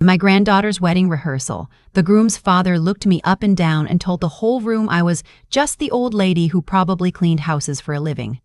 My granddaughter's wedding rehearsal. The groom's father looked me up and down and told the whole room I was just the old lady who probably cleaned houses for a living.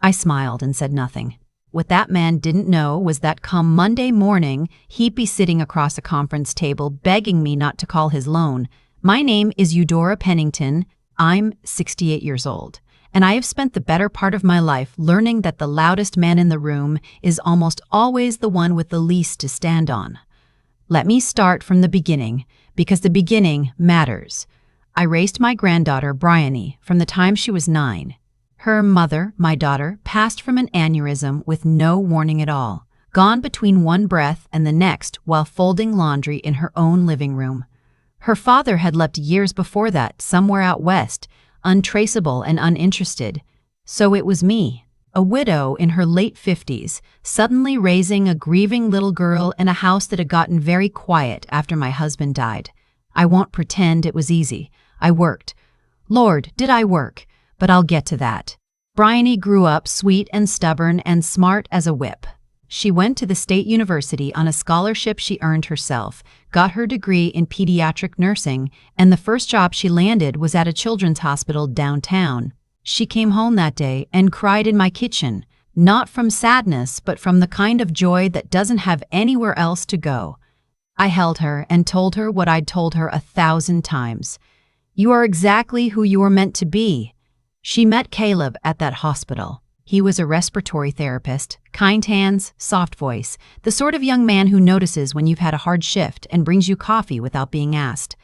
I smiled and said nothing. What that man didn't know was that come Monday morning, he'd be sitting across a conference table begging me not to call his loan. My name is Eudora Pennington. I'm 68 years old, and I have spent the better part of my life learning that the loudest man in the room is almost always the one with the least to stand on. Let me start from the beginning, because the beginning matters. I raised my granddaughter, Bryony, from the time she was 9. Her mother, my daughter, passed from an aneurysm with no warning at all, gone between one breath and the next while folding laundry in her own living room. Her father had left years before that, somewhere out west, untraceable and uninterested. So it was me, a widow in her late 50s, suddenly raising a grieving little girl in a house that had gotten very quiet after my husband died. I won't pretend it was easy. I worked. Lord, did I work? But I'll get to that. Bryony grew up sweet and stubborn and smart as a whip. She went to the state university on a scholarship she earned herself, got her degree in pediatric nursing, and the first job she landed was at a children's hospital downtown. She came home that day and cried in my kitchen, not from sadness, but from the kind of joy that doesn't have anywhere else to go. I held her and told her what I'd told her 1,000 times. You are exactly who you were meant to be. She met Caleb at that hospital. He was a respiratory therapist, kind hands, soft voice, the sort of young man who notices when you've had a hard shift and brings you coffee without being asked.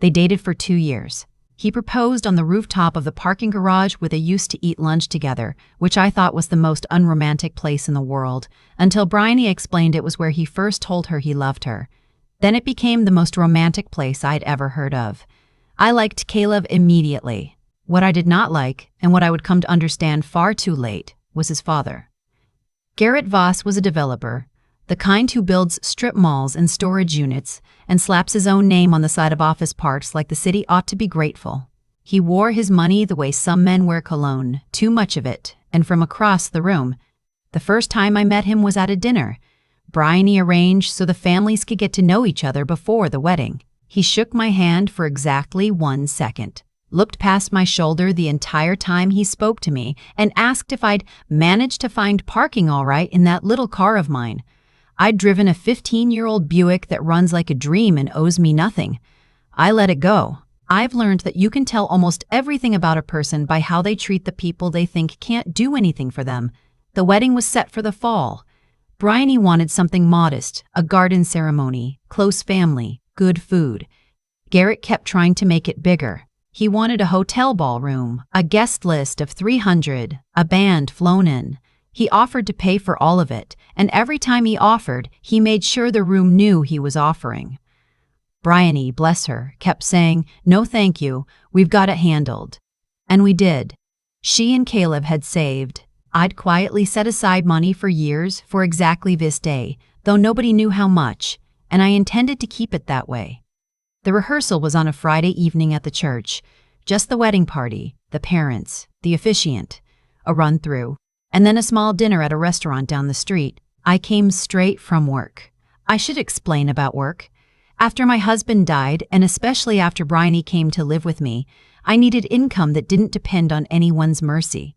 They dated for 2 years. He proposed on the rooftop of the parking garage where they used to eat lunch together, which I thought was the most unromantic place in the world, until Bryony explained it was where he first told her he loved her. Then it became the most romantic place I'd ever heard of. I liked Caleb immediately. What I did not like, and what I would come to understand far too late, was his father. Garrett Voss was a developer, the kind who builds strip malls and storage units and slaps his own name on the side of office parks like the city ought to be grateful. He wore his money the way some men wear cologne, too much of it, and from across the room. The first time I met him was at a dinner. Bryony arranged so the families could get to know each other before the wedding. He shook my hand for exactly 1 second. Looked past my shoulder the entire time he spoke to me, and asked if I'd managed to find parking all right in that little car of mine. I'd driven a 15-year-old Buick that runs like a dream and owes me nothing. I let it go. I've learned that you can tell almost everything about a person by how they treat the people they think can't do anything for them. The wedding was set for the fall. Bryony wanted something modest, a garden ceremony, close family, good food. Garrett kept trying to make it bigger. He wanted a hotel ballroom, a guest list of 300, a band flown in. He offered to pay for all of it, and every time he offered, he made sure the room knew he was offering. Bryony, bless her, kept saying, "No thank you, we've got it handled." And we did. She and Caleb had saved. I'd quietly set aside money for years for exactly this day, though nobody knew how much, and I intended to keep it that way. The rehearsal was on a Friday evening at the church. Just the wedding party, the parents, the officiant, a run-through, and then a small dinner at a restaurant down the street. I came straight from work. I should explain about work. After my husband died, and especially after Bryony came to live with me, I needed income that didn't depend on anyone's mercy.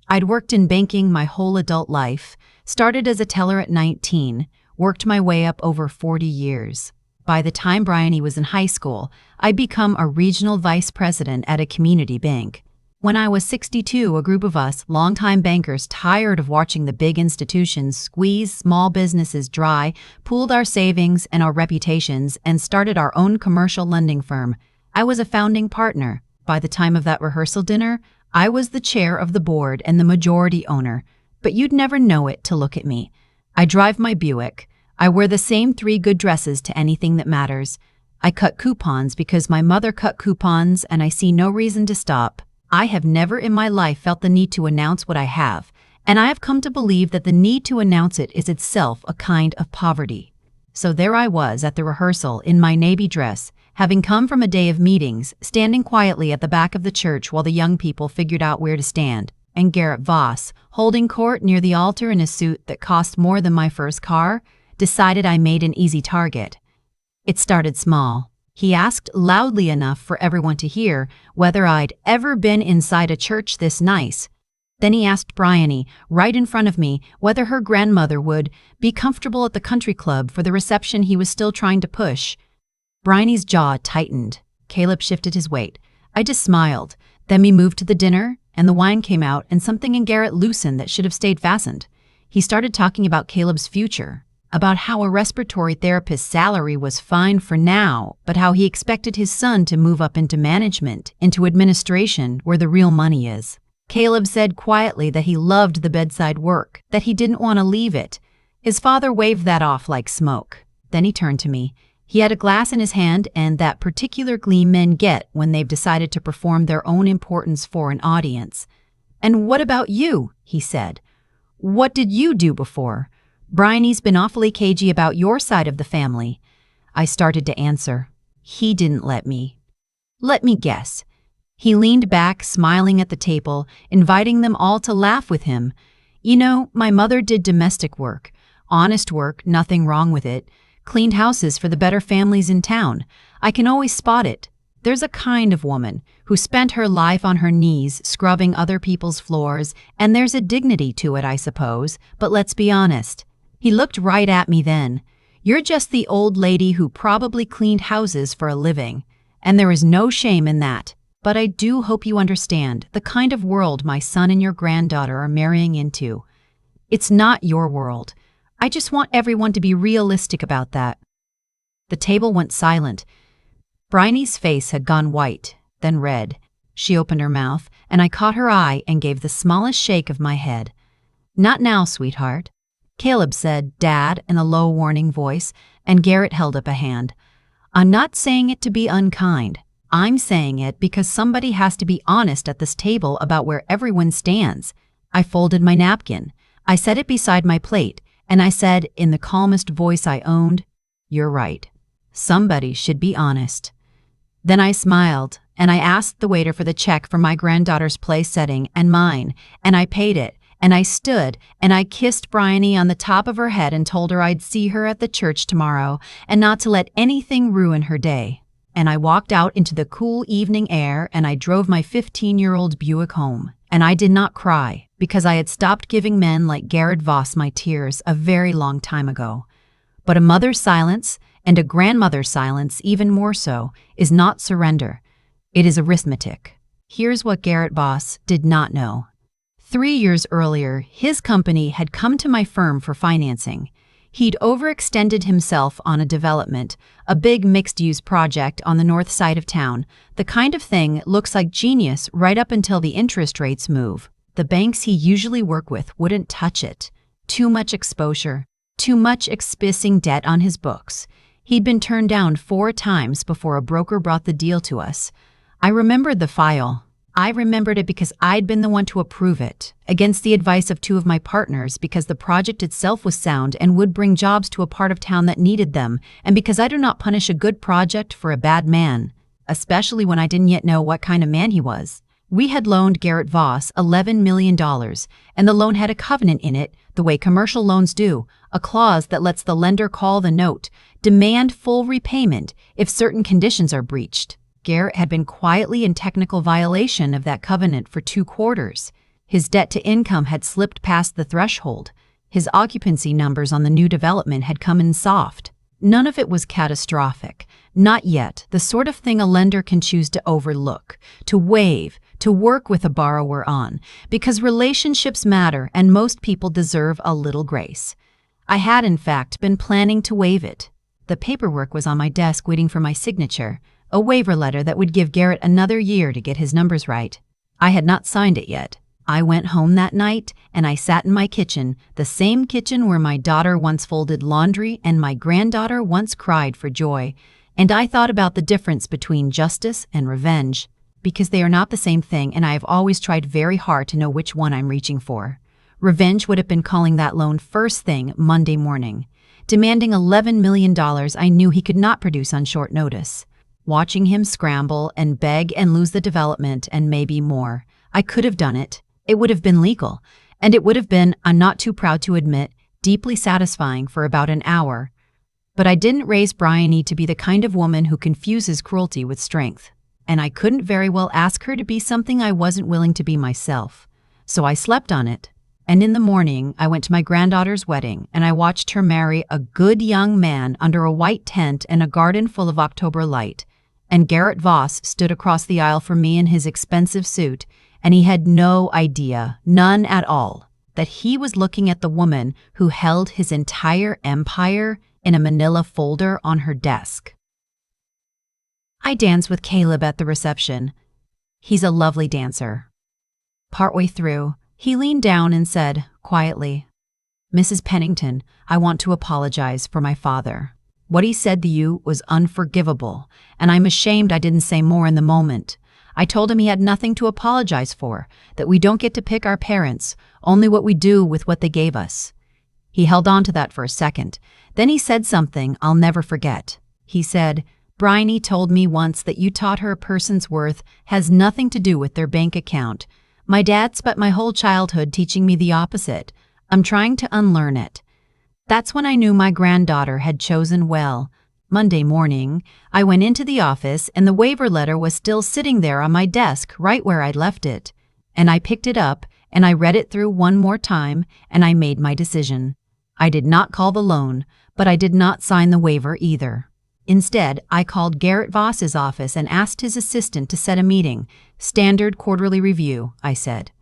I'd worked in banking my whole adult life, started as a teller at 19, worked my way up over 40 years. By the time Bryony was in high school, I'd become a regional vice president at a community bank. When I was 62, a group of us, longtime bankers tired of watching the big institutions squeeze small businesses dry, pooled our savings and our reputations and started our own commercial lending firm. I was a founding partner. By the time of that rehearsal dinner, I was the chair of the board and the majority owner, but you'd never know it to look at me. I drive my Buick. I wear the same 3 good dresses to anything that matters. I cut coupons because my mother cut coupons, and I see no reason to stop. I have never in my life felt the need to announce what I have, and I have come to believe that the need to announce it is itself a kind of poverty. So there I was at the rehearsal in my navy dress, having come from a day of meetings, standing quietly at the back of the church while the young people figured out where to stand, and Garrett Voss, holding court near the altar in a suit that cost more than my first car, decided I made an easy target. It started small. He asked loudly enough for everyone to hear whether I'd ever been inside a church this nice. Then he asked Bryony, right in front of me, whether her grandmother would be comfortable at the country club for the reception he was still trying to push. Bryony's jaw tightened. Caleb shifted his weight. I just smiled. Then we moved to the dinner, and the wine came out, and something in Garrett loosened that should have stayed fastened. He started talking about Caleb's future, about how a respiratory therapist's salary was fine for now, but how he expected his son to move up into management, into administration, where the real money is. Caleb said quietly that he loved the bedside work, that he didn't want to leave it. His father waved that off like smoke. Then he turned to me. He had a glass in his hand and that particular gleam men get when they've decided to perform their own importance for an audience. "And what about you?" he said. "What did you do before? Bryony's been awfully cagey about your side of the family." I started to answer. He didn't let me. "Let me guess." He leaned back, smiling at the table, inviting them all to laugh with him. "You know, my mother did domestic work. Honest work, nothing wrong with it. Cleaned houses for the better families in town. I can always spot it. There's a kind of woman who spent her life on her knees scrubbing other people's floors, and there's a dignity to it, I suppose, but let's be honest." He looked right at me then. "You're just the old lady who probably cleaned houses for a living, and there is no shame in that. But I do hope you understand the kind of world my son and your granddaughter are marrying into. It's not your world. I just want everyone to be realistic about that." The table went silent. Bryony's face had gone white, then red. She opened her mouth, and I caught her eye and gave the smallest shake of my head. "Not now, sweetheart." Caleb said, "Dad," in a low, warning voice, and Garrett held up a hand. "I'm not saying it to be unkind. I'm saying it because somebody has to be honest at this table about where everyone stands." I folded my napkin. I set it beside my plate, and I said, in the calmest voice I owned, "You're right. Somebody should be honest." Then I smiled, and I asked the waiter for the check for my granddaughter's play setting and mine, and I paid it, and I stood, and I kissed Bryony on the top of her head and told her I'd see her at the church tomorrow, and not to let anything ruin her day. And I walked out into the cool evening air, and I drove my 15-year-old Buick home. And I did not cry, because I had stopped giving men like Garrett Voss my tears a very long time ago. But a mother's silence, and a grandmother's silence even more so, is not surrender. It is arithmetic. Here's what Garrett Voss did not know. 3 years earlier, his company had come to my firm for financing. He'd overextended himself on a development, a big mixed-use project on the north side of town, the kind of thing looks like genius right up until the interest rates move. The banks he usually worked with wouldn't touch it. Too much exposure, too much expising debt on his books. He'd been turned down 4 times before a broker brought the deal to us. I remembered the file. I remembered it because I'd been the one to approve it, against the advice of 2 of my partners, because the project itself was sound and would bring jobs to a part of town that needed them, and because I do not punish a good project for a bad man, especially when I didn't yet know what kind of man he was. We had loaned Garrett Voss $11 million, and the loan had a covenant in it, the way commercial loans do, a clause that lets the lender call the note, demand full repayment if certain conditions are breached. Garrett had been quietly in technical violation of that covenant for 2 quarters. His debt to income had slipped past the threshold. His occupancy numbers on the new development had come in soft. None of it was catastrophic. Not yet, the sort of thing a lender can choose to overlook, to waive, to work with a borrower on, because relationships matter and most people deserve a little grace. I had, in fact, been planning to waive it. The paperwork was on my desk waiting for my signature, a waiver letter that would give Garrett another year to get his numbers right. I had not signed it yet. I went home that night, and I sat in my kitchen, the same kitchen where my daughter once folded laundry and my granddaughter once cried for joy, and I thought about the difference between justice and revenge, because they are not the same thing, and I have always tried very hard to know which one I'm reaching for. Revenge would have been calling that loan first thing Monday morning, demanding $11 million I knew he could not produce on short notice. Watching him scramble and beg and lose the development and maybe more. I could have done it. It would have been legal. And it would have been, I'm not too proud to admit, deeply satisfying for about an hour. But I didn't raise Bryony to be the kind of woman who confuses cruelty with strength. And I couldn't very well ask her to be something I wasn't willing to be myself. So I slept on it. And in the morning, I went to my granddaughter's wedding, and I watched her marry a good young man under a white tent and a garden full of October light. And Garrett Voss stood across the aisle from me in his expensive suit, and he had no idea, none at all, that he was looking at the woman who held his entire empire in a manila folder on her desk. I danced with Caleb at the reception. He's a lovely dancer. Partway through, he leaned down and said, quietly, "Mrs. Pennington, I want to apologize for my father. What he said to you was unforgivable, and I'm ashamed I didn't say more in the moment. I told him he had nothing to apologize for, that we don't get to pick our parents, only what we do with what they gave us." He held on to that for a second. Then he said something I'll never forget. He said, "Bryony told me once that you taught her a person's worth has nothing to do with their bank account. My dad spent my whole childhood teaching me the opposite. I'm trying to unlearn it." That's when I knew my granddaughter had chosen well. Monday morning, I went into the office and the waiver letter was still sitting there on my desk right where I'd left it. And I picked it up and I read it through one more time and I made my decision. I did not call the loan, but I did not sign the waiver either. Instead, I called Garrett Voss's office and asked his assistant to set a meeting. "Standard quarterly review," I said.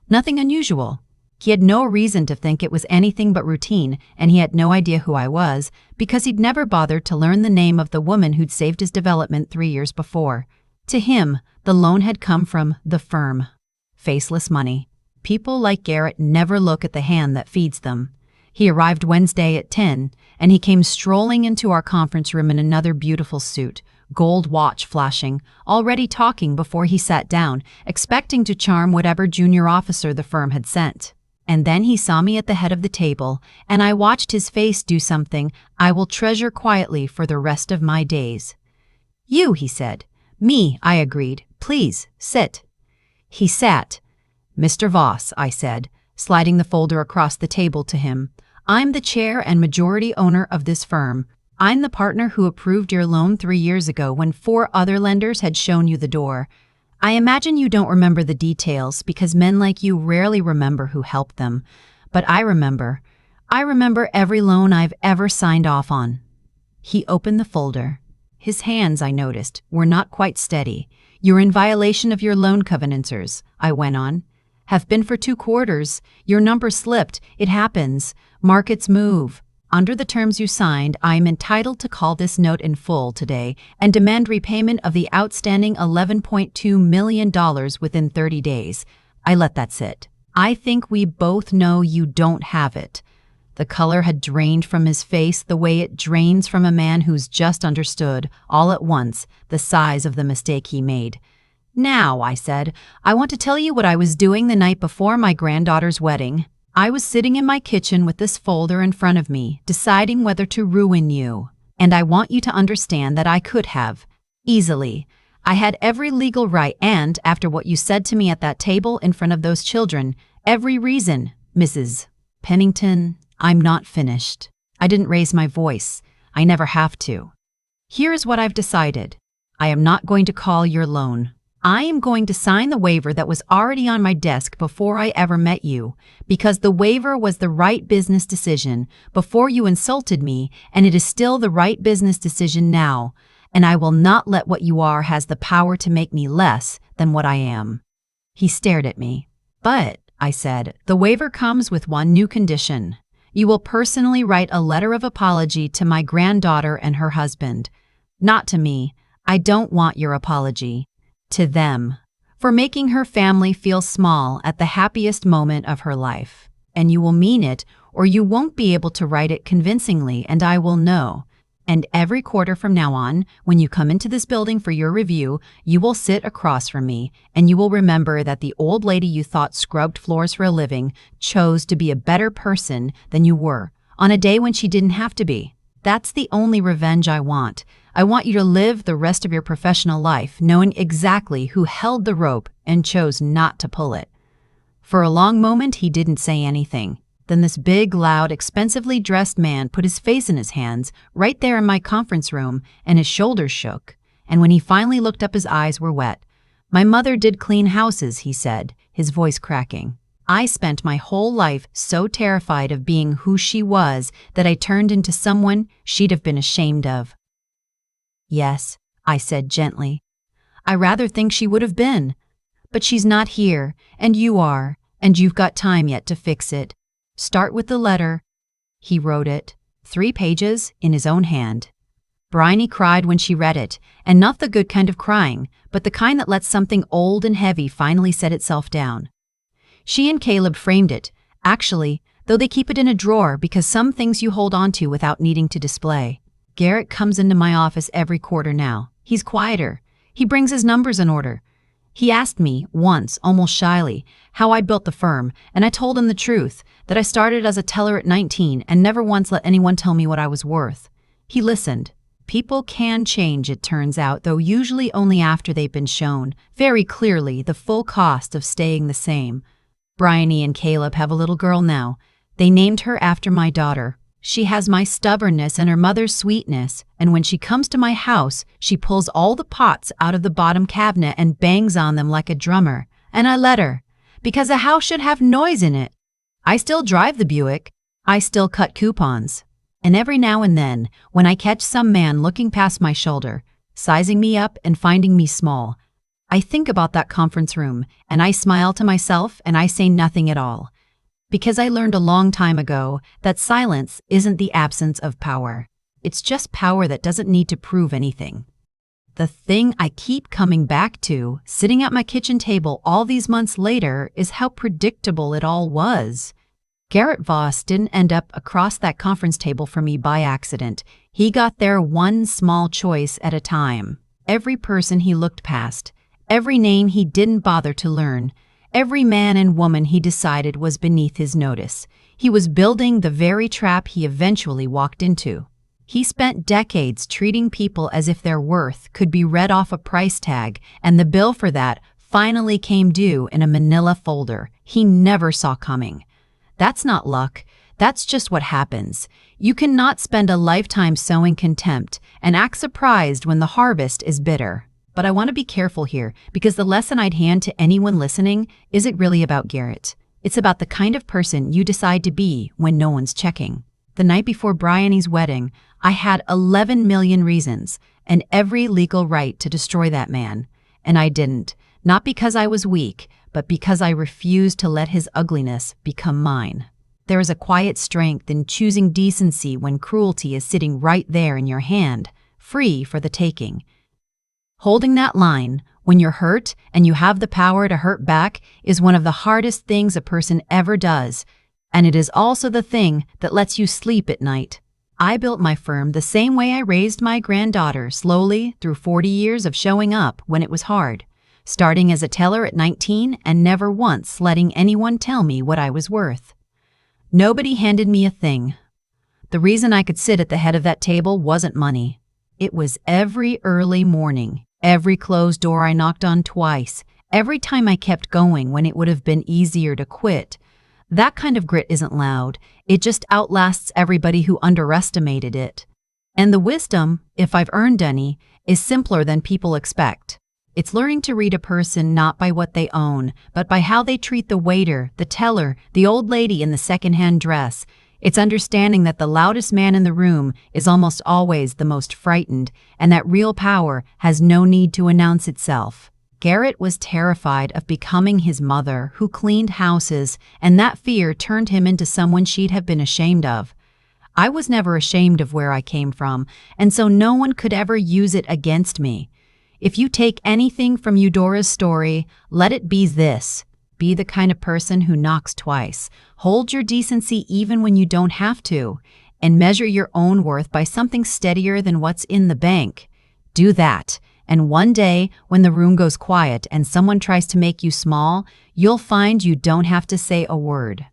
Nothing unusual. He had no reason to think it was anything but routine, and he had no idea who I was, because he'd never bothered to learn the name of the woman who'd saved his development 3 years before. To him, the loan had come from the firm. Faceless money. People like Garrett never look at the hand that feeds them. He arrived Wednesday at 10, and he came strolling into our conference room in another beautiful suit, gold watch flashing, already talking before he sat down, expecting to charm whatever junior officer the firm had sent. And then he saw me at the head of the table, and I watched his face do something I will treasure quietly for the rest of my days. "You," he said. "Me," I agreed. "Please, sit." He sat. "Mr. Voss," I said, sliding the folder across the table to him. "I'm the chair and majority owner of this firm. I'm the partner who approved your loan 3 years ago when 4 other lenders had shown you the door. I imagine you don't remember the details because men like you rarely remember who helped them. But I remember. I remember every loan I've ever signed off on." He opened the folder. His hands, I noticed, were not quite steady. "You're in violation of your loan covenanters," I went on. "Have been for 2 quarters. Your number slipped. It happens. Markets move. Under the terms you signed, I am entitled to call this note in full today and demand repayment of the outstanding $11.2 million within 30 days. I let that sit. "I think we both know you don't have it." The color had drained from his face the way it drains from a man who's just understood, all at once, the size of the mistake he made. "Now," I said, "I want to tell you what I was doing the night before my granddaughter's wedding. I was sitting in my kitchen with this folder in front of me, deciding whether to ruin you. And I want you to understand that I could have. Easily. I had every legal right and, after what you said to me at that table in front of those children, every reason, Mrs. Pennington, I'm not finished. I didn't raise my voice. I never have to. Here is what I've decided. I am not going to call your loan. I am going to sign the waiver that was already on my desk before I ever met you, because the waiver was the right business decision before you insulted me, and it is still the right business decision now, and I will not let what you are has the power to make me less than what I am." He stared at me. "But," I said, "the waiver comes with one new condition. You will personally write a letter of apology to my granddaughter and her husband. Not to me. I don't want your apology. To them, for making her family feel small at the happiest moment of her life. And you will mean it, or you won't be able to write it convincingly, and I will know. And every quarter from now on, when you come into this building for your review, you will sit across from me, and you will remember that the old lady you thought scrubbed floors for a living chose to be a better person than you were, on a day when she didn't have to be. That's the only revenge I want. I want you to live the rest of your professional life knowing exactly who held the rope and chose not to pull it." For a long moment, he didn't say anything. Then this big, loud, expensively dressed man put his face in his hands right there in my conference room, and his shoulders shook. And when he finally looked up, his eyes were wet. "My mother did clean houses," he said, his voice cracking. "I spent my whole life so terrified of being who she was that I turned into someone she'd have been ashamed of." "Yes," I said gently. "I rather think she would have been. But she's not here, and you are, and you've got time yet to fix it. Start with the letter." He wrote it, 3 pages, in his own hand. Bryony cried when she read it, and not the good kind of crying, but the kind that lets something old and heavy finally set itself down. She and Caleb framed it, actually, though they keep it in a drawer because some things you hold on to without needing to display. Garrett comes into my office every quarter now. He's quieter. He brings his numbers in order. He asked me, once, almost shyly, how I built the firm, and I told him the truth, that I started as a teller at 19 and never once let anyone tell me what I was worth. He listened. People can change, it turns out, though usually only after they've been shown, very clearly, the full cost of staying the same. Bryony and Caleb have a little girl now. They named her after my daughter. She has my stubbornness and her mother's sweetness, and when she comes to my house, she pulls all the pots out of the bottom cabinet and bangs on them like a drummer. And I let her, because a house should have noise in it. I still drive the Buick. I still cut coupons. And every now and then, when I catch some man looking past my shoulder, sizing me up and finding me small, I think about that conference room, and I smile to myself and I say nothing at all. Because I learned a long time ago that silence isn't the absence of power. It's just power that doesn't need to prove anything. The thing I keep coming back to, sitting at my kitchen table all these months later, is how predictable it all was. Garrett Voss didn't end up across that conference table from me by accident. He got there one small choice at a time. Every person he looked past, every name he didn't bother to learn, every man and woman he decided was beneath his notice. He was building the very trap he eventually walked into. He spent decades treating people as if their worth could be read off a price tag, and the bill for that finally came due in a manila folder he never saw coming. That's not luck. That's just what happens. You cannot spend a lifetime sowing contempt and act surprised when the harvest is bitter. But I want to be careful here, because the lesson I'd hand to anyone listening isn't really about Garrett. It's about the kind of person you decide to be when no one's checking. The night before Bryony's wedding, I had 11 million reasons and every legal right to destroy that man. And I didn't. Not because I was weak, but because I refused to let his ugliness become mine. There is a quiet strength in choosing decency when cruelty is sitting right there in your hand, free for the taking. Holding that line, when you're hurt and you have the power to hurt back, is one of the hardest things a person ever does, and it is also the thing that lets you sleep at night. I built my firm the same way I raised my granddaughter, slowly through 40 years of showing up when it was hard, starting as a teller at 19 and never once letting anyone tell me what I was worth. Nobody handed me a thing. The reason I could sit at the head of that table wasn't money. It was every early morning, every closed door I knocked on twice, every time I kept going when it would have been easier to quit. That kind of grit isn't loud. It just outlasts everybody who underestimated it. And the wisdom, if I've earned any, is simpler than people expect. It's learning to read a person not by what they own, but by how they treat the waiter, the teller, the old lady in the secondhand dress. It's understanding that the loudest man in the room is almost always the most frightened, and that real power has no need to announce itself. Garrett was terrified of becoming his mother, who cleaned houses, and that fear turned him into someone she'd have been ashamed of. I was never ashamed of where I came from, and so no one could ever use it against me. If you take anything from Eudora's story, let it be this. Be the kind of person who knocks twice. Hold your decency even when you don't have to, and measure your own worth by something steadier than what's in the bank. Do that, and one day, when the room goes quiet and someone tries to make you small, you'll find you don't have to say a word.